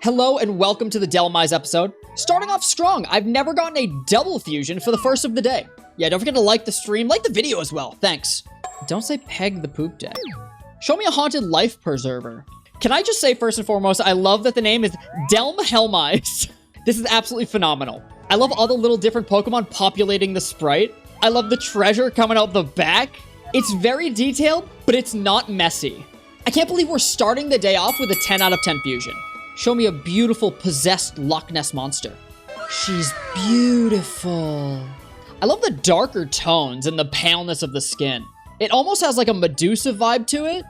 Hello and welcome to the DHELMISE episode. Starting off strong, I've never gotten a double fusion for the first of the day. Yeah, don't forget to like the stream, like the video as well, thanks. Don't say peg the poop deck. Show me a haunted life preserver. Can I just say first and foremost, I love that the name is DHELMISE. This is absolutely phenomenal. I love all the little different Pokemon populating the sprite. I love the treasure coming out the back. It's very detailed, but it's not messy. I can't believe we're starting the day off with a 10 out of 10 fusion. Show me a beautiful possessed Loch Ness monster. She's beautiful. I love the darker tones and the paleness of the skin. It almost has like a Medusa vibe to it.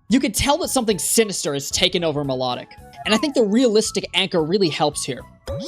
You can tell that something sinister has taken over Melodic. And I think the realistic anchor really helps here.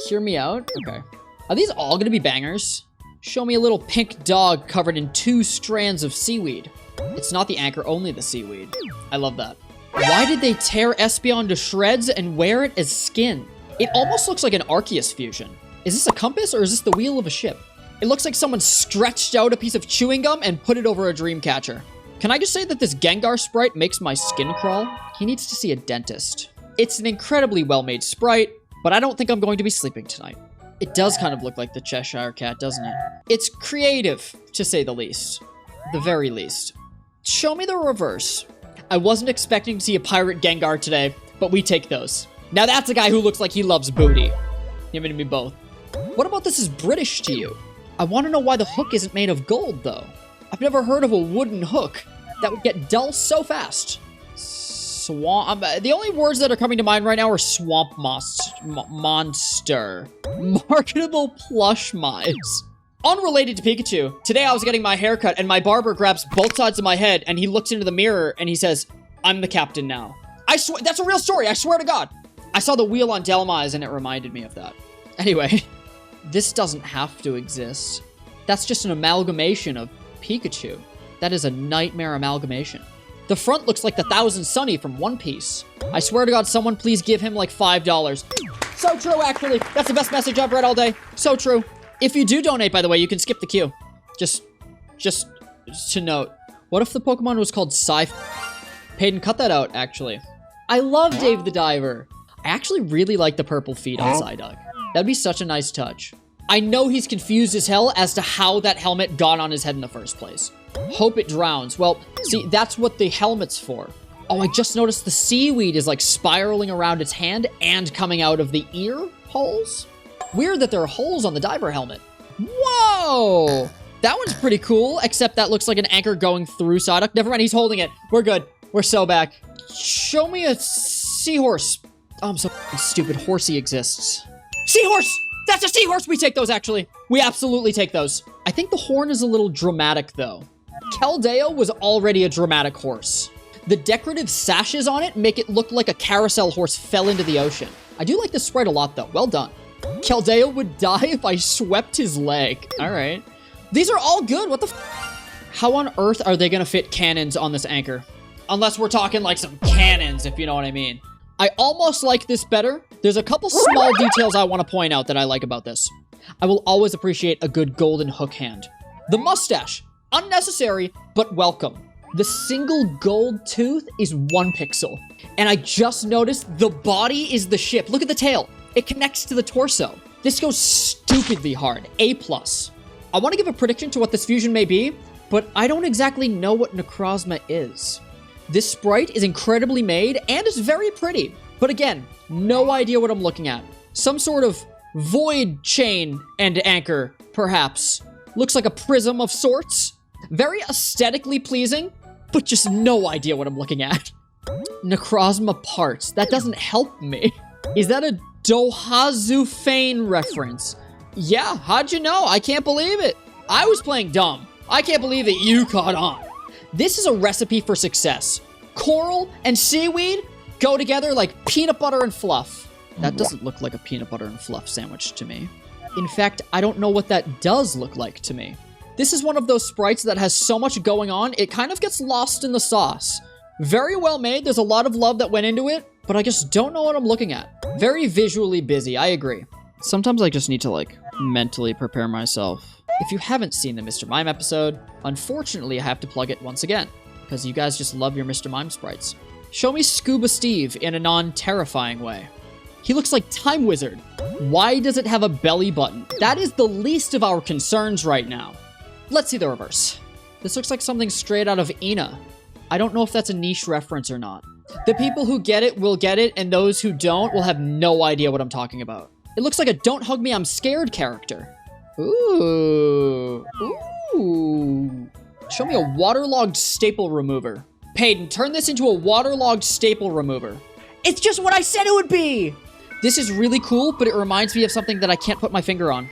Hear me out? Okay. Are these all gonna be bangers? Show me a little pink dog covered in 2 strands of seaweed. It's not the anchor, only the seaweed. I love that. Why did they tear Espeon to shreds and wear it as skin? It almost looks like an Arceus fusion. Is this a compass or is this the wheel of a ship? It looks like someone stretched out a piece of chewing gum and put it over a dream catcher. Can I just say that this Gengar sprite makes my skin crawl? He needs to see a dentist. It's an incredibly well-made sprite, but I don't think I'm going to be sleeping tonight. It does kind of look like the Cheshire Cat, doesn't it? It's creative, to say the least. The very least. Show me the reverse. I wasn't expecting to see a pirate Gengar today, but we take those. Now that's a guy who looks like he loves booty. Give it to me both. What about this is British to you? I want to know why the hook isn't made of gold, though. I've never heard of a wooden hook. That would get dull so fast. Swamp. The only words that are coming to mind right now are swamp monster. Marketable plush mice. Unrelated to Pikachu, today I was getting my hair cut and my barber grabs both sides of my head and he looks into the mirror and he says, "I'm the captain now." I swear, that's a real story, I swear to God. I saw the wheel on DHELMISE and it reminded me of that. Anyway, this doesn't have to exist. That's just an amalgamation of Pikachu. That is a nightmare amalgamation. The front looks like the Thousand Sunny from One Piece. I swear to God, someone please give him like $5. So true, actually. That's the best message I've read all day. So true. If you do donate, by the way, you can skip the queue. Just to note. What if the Pokemon was called Payden, cut that out, actually. I love Dave the Diver. I actually really like the purple feet on Psyduck. That'd be such a nice touch. I know he's confused as hell as to how that helmet got on his head in the first place. Hope it drowns. Well, see, that's what the helmet's for. Oh, I just noticed the seaweed is like spiraling around its hand and coming out of the ear holes. Weird that there are holes on the diver helmet. Whoa! That one's pretty cool, except that looks like an anchor going through Psyduck. Never mind, he's holding it. We're good. We're so back. Show me a seahorse. Oh, I'm so stupid. Horsey exists. Seahorse! That's a seahorse! We take those, actually. We absolutely take those. I think the horn is a little dramatic, though. Keldeo was already a dramatic horse. The decorative sashes on it make it look like a carousel horse fell into the ocean. I do like this sprite a lot, though. Well done. Keldeo would die if I swept his leg. All right. These are all good. What the How on earth are they going to fit cannons on this anchor? Unless we're talking like some cannons, if you know what I mean. I almost like this better. There's a couple small details I want to point out that I like about this. I will always appreciate a good golden hook hand. The mustache. Unnecessary, but welcome. The single gold tooth is 1 pixel. And I just noticed the body is the ship. Look at the tail. It connects to the torso. This goes stupidly hard. A+. I want to give a prediction to what this fusion may be, but I don't exactly know what Necrozma is. This sprite is incredibly made and is very pretty. But again, no idea what I'm looking at. Some sort of void chain and anchor, perhaps. Looks like a prism of sorts. Very aesthetically pleasing, but just no idea what I'm looking at. Necrozma parts. That doesn't help me. Is that a Dohazu Fane reference? Yeah, how'd you know? I can't believe it. I was playing dumb. I can't believe that you caught on. This is a recipe for success. Coral and seaweed go together like peanut butter and fluff. That doesn't look like a peanut butter and fluff sandwich to me. In fact, I don't know what that does look like to me. This is one of those sprites that has so much going on, it kind of gets lost in the sauce. Very well made. There's a lot of love that went into it, but I just don't know what I'm looking at. Very visually busy, I agree. Sometimes I just need to, like, mentally prepare myself. If you haven't seen the Mr. Mime episode, unfortunately I have to plug it once again, because you guys just love your Mr. Mime sprites. Show me Scuba Steve in a non-terrifying way. He looks like Time Wizard. Why does it have a belly button? That is the least of our concerns right now. Let's see the reverse. This looks like something straight out of Ina. I don't know if that's a niche reference or not. The people who get it will get it, and those who don't will have no idea what I'm talking about. It looks like a Don't Hug Me, I'm Scared character. Ooh. Ooh. Show me a waterlogged staple remover. Peyton, turn this into a waterlogged staple remover. It's just what I said it would be! This is really cool, but it reminds me of something that I can't put my finger on.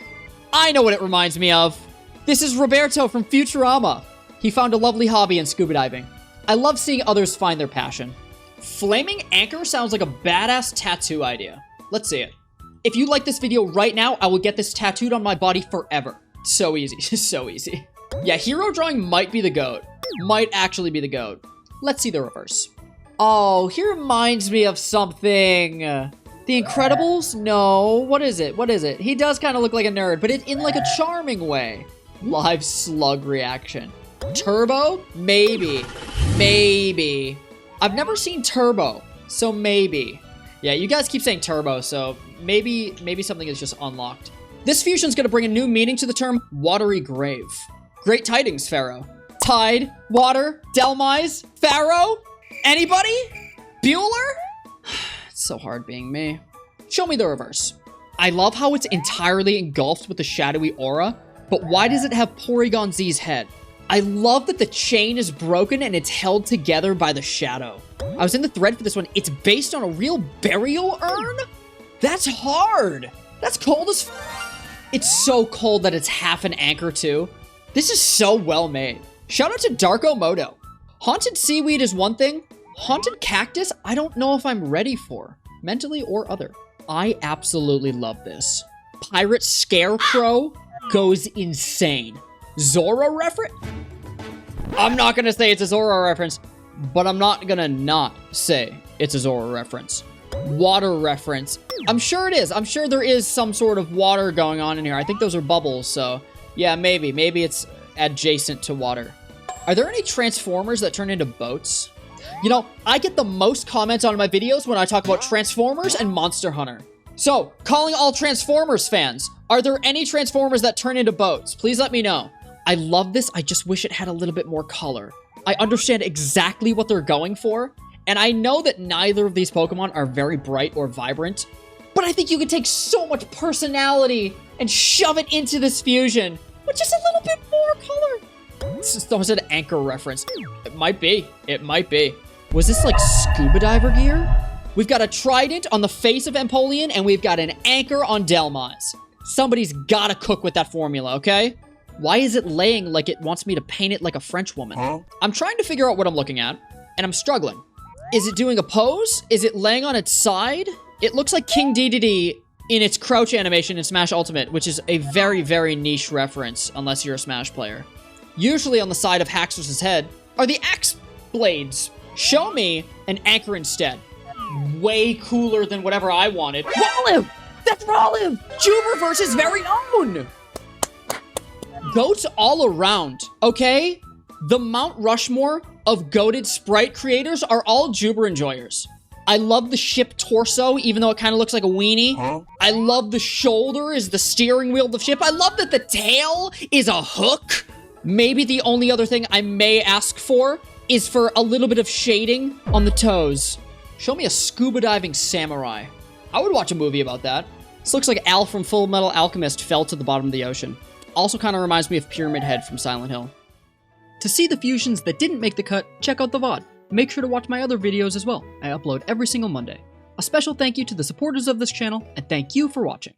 I know what it reminds me of. This is Roberto from Futurama. He found a lovely hobby in scuba diving. I love seeing others find their passion. Flaming anchor sounds like a badass tattoo idea. Let's see it. If you like this video right now, I will get this tattooed on my body forever. So easy, so easy. Yeah, hero drawing might be the GOAT. Might actually be the GOAT. Let's see the reverse. Oh, he reminds me of something. The Incredibles? No. What is it? What is it? He does kind of look like a nerd, but in like a charming way. Live slug reaction. Turbo? Maybe. Maybe. I've never seen Turbo, so maybe. Yeah, you guys keep saying Turbo, so maybe something is just unlocked. This fusion's gonna bring a new meaning to the term watery grave. Great tidings, Pharaoh. Tide, water, DHELMISE, Pharaoh? Anybody? Bueller? It's so hard being me. Show me the reverse. I love how it's entirely engulfed with the shadowy aura, but why does it have Porygon Z's head? I love that the chain is broken and it's held together by the shadow. I was in the thread for this one. It's based on a real burial urn? That's hard. That's cold as It's so cold that it's half an anchor too. This is so well made. Shout out to Darko Moto. Haunted seaweed is one thing. Haunted cactus, I don't know if I'm ready for, mentally or other. I absolutely love this. Pirate Scarecrow goes insane. Zorro reference? I'm not gonna say it's a Zorro reference, but I'm not gonna not say it's a Zorro reference. Water reference. I'm sure it is. I'm sure there is some sort of water going on in here. I think those are bubbles, so yeah, maybe. Maybe it's adjacent to water. Are there any Transformers that turn into boats? You know, I get the most comments on my videos when I talk about Transformers and Monster Hunter. So, calling all Transformers fans, are there any Transformers that turn into boats? Please let me know. I love this. I just wish it had a little bit more color. I understand exactly what they're going for, and I know that neither of these Pokemon are very bright or vibrant, but I think you could take so much personality and shove it into this fusion with just a little bit more color. This is almost an anchor reference. It might be. It might be. Was this like scuba diver gear? We've got a trident on the face of Empoleon, and we've got an anchor on DHELMISE. Somebody's gotta cook with that formula, okay? Why is it laying like it wants me to paint it like a French woman? I'm trying to figure out what I'm looking at, and I'm struggling. Is it doing a pose? Is it laying on its side? It looks like King Dedede in its crouch animation in Smash Ultimate, which is a very, very niche reference, unless you're a Smash player. Usually on the side of Haxorus' head are the axe blades. Show me an anchor instead. Way cooler than whatever I wanted. Roliv! That's Roliv! Joober versus very own! Goats all around, okay? The Mount Rushmore of goated sprite creators are all Joober enjoyers. I love the ship torso, even though it kind of looks like a weenie. I love the shoulder is the steering wheel of the ship. I love that the tail is a hook. Maybe the only other thing I may ask for is for a little bit of shading on the toes. Show me a scuba diving samurai. I would watch a movie about that. This looks like Al from Full Metal Alchemist fell to the bottom of the ocean. Also kind of reminds me of Pyramid Head from Silent Hill. To see the fusions that didn't make the cut, check out the VOD. Make sure to watch my other videos as well. I upload every single Monday. A special thank you to the supporters of this channel, and thank you for watching.